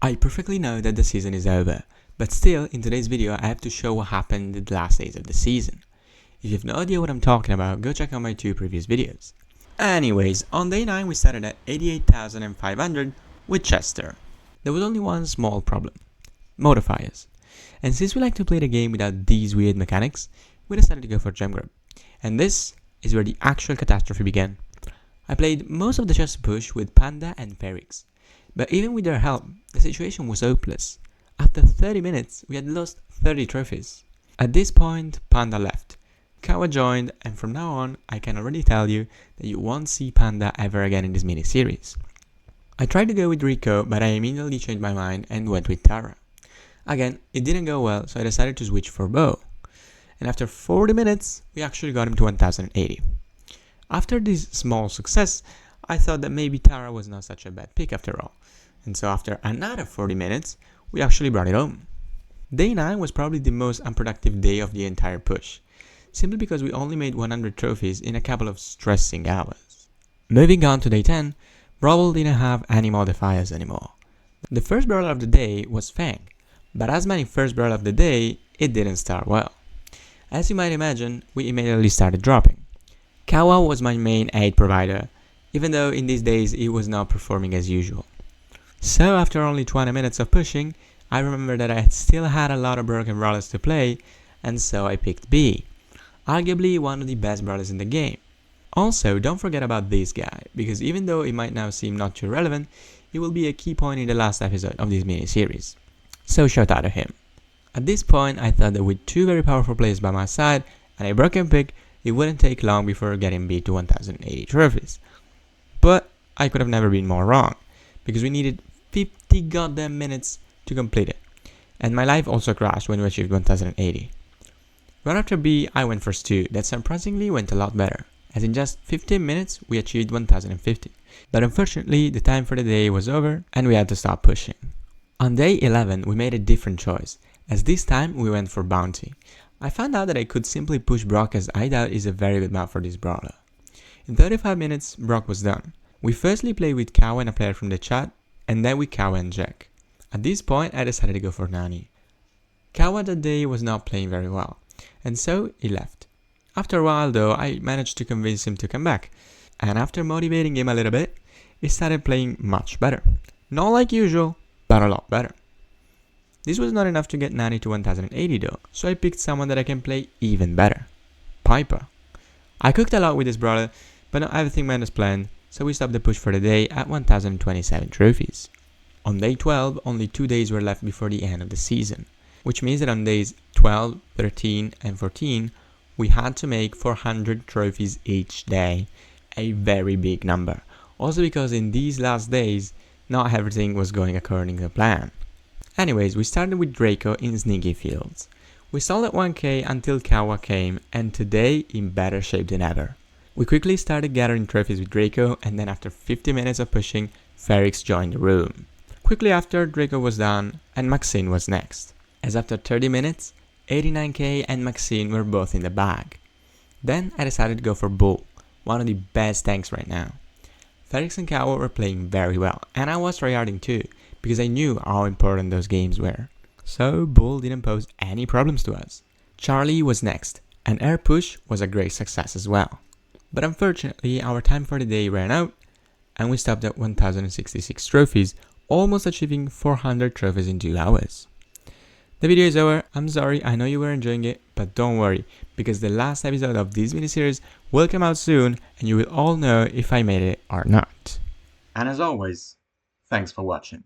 I perfectly know that the season is over, but still, in today's video I have to show what happened in the last days of the season. If you have no idea what I'm talking about, go check out my 2 previous videos. Anyways, on day 9 we started at 88,500 with Chester. There was only one small problem: modifiers. And since we like to play the game without these weird mechanics, we decided to go for Gem Grab. And this is where the actual catastrophe began. I played most of the Chester push with Panda and Ferrix, but even with their help, the situation was hopeless. After 30 minutes, we had lost 30 trophies. At this point, Panda left. Kawa joined, and from now on, I can already tell you that you won't see Panda ever again in this mini-series. I tried to go with Rico, but I immediately changed my mind and went with Tara. Again, it didn't go well, so I decided to switch for Bo. And after 40 minutes, we actually got him to 1080. After this small success, I thought that maybe Tara was not such a bad pick after all. And so after another 40 minutes, we actually brought it home. Day 9 was probably the most unproductive day of the entire push, simply because we only made 100 trophies in a couple of stressing hours. Moving on to day 10, Brawl didn't have any modifiers anymore. The first brawler of the day was Fang, but as many first brawler of the day, it didn't start well. As you might imagine, we immediately started dropping. Kawa was my main aid provider, even though in these days he was not performing as usual. So after only 20 minutes of pushing, I remember that I still had a lot of broken brawlers to play, and so I picked B, arguably one of the best brawlers in the game. Also, don't forget about this guy, because even though it might now seem not too relevant, he will be a key point in the last episode of this mini-series. So shout out to him. At this point, I thought that with 2 very powerful players by my side and a broken pick, it wouldn't take long before getting B to 1080 trophies. But I could have never been more wrong, because we needed 50 goddamn minutes to complete it, and my life also crashed when we achieved 1080. Right after B, I went for Stu. That surprisingly went a lot better, as in just 15 minutes we achieved 1050. But unfortunately, the time for the day was over and we had to stop pushing. On day 11, we made a different choice, as this time we went for Bounty. I found out that I could simply push Brock, as I doubt is a very good map for this brawler. In 35 minutes, Brock was done. We firstly played with Kawa and a player from the chat, and then with Kawa and Jack. At this point, I decided to go for Nani. Kawa that day was not playing very well, and so he left. After a while though, I managed to convince him to come back, and after motivating him a little bit, he started playing much better. Not like usual, but a lot better. This was not enough to get Nani to 1080 though, so I picked someone that I can play even better: Piper. I cooked a lot with this brawler, but not everything went as planned, so we stopped the push for the day at 1027 trophies. On day 12, only 2 days were left before the end of the season, which means that on days 12, 13 and 14, we had to make 400 trophies each day, a very big number. Also because in these last days, not everything was going according to plan. Anyways, we started with Draco in Sneaky Fields. We stalled at 1k until Kawa came, and today in better shape than ever. We quickly started gathering trophies with Draco, and then after 50 minutes of pushing, Ferrix joined the room. Quickly after, Draco was done, and Maxine was next, as after 30 minutes, 89k and Maxine were both in the bag. Then I decided to go for Bull, one of the best tanks right now. Ferrix and Kawa were playing very well, and I was tryharding too, because I knew how important those games were. So Bull didn't pose any problems to us. Charlie was next, and Air Push was a great success as well. But unfortunately, our time for the day ran out, and we stopped at 1066 trophies, almost achieving 400 trophies in 2 hours. The video is over. I'm sorry, I know you were enjoying it, but don't worry, because the last episode of this miniseries will come out soon, and you will all know if I made it or not. And as always, thanks for watching.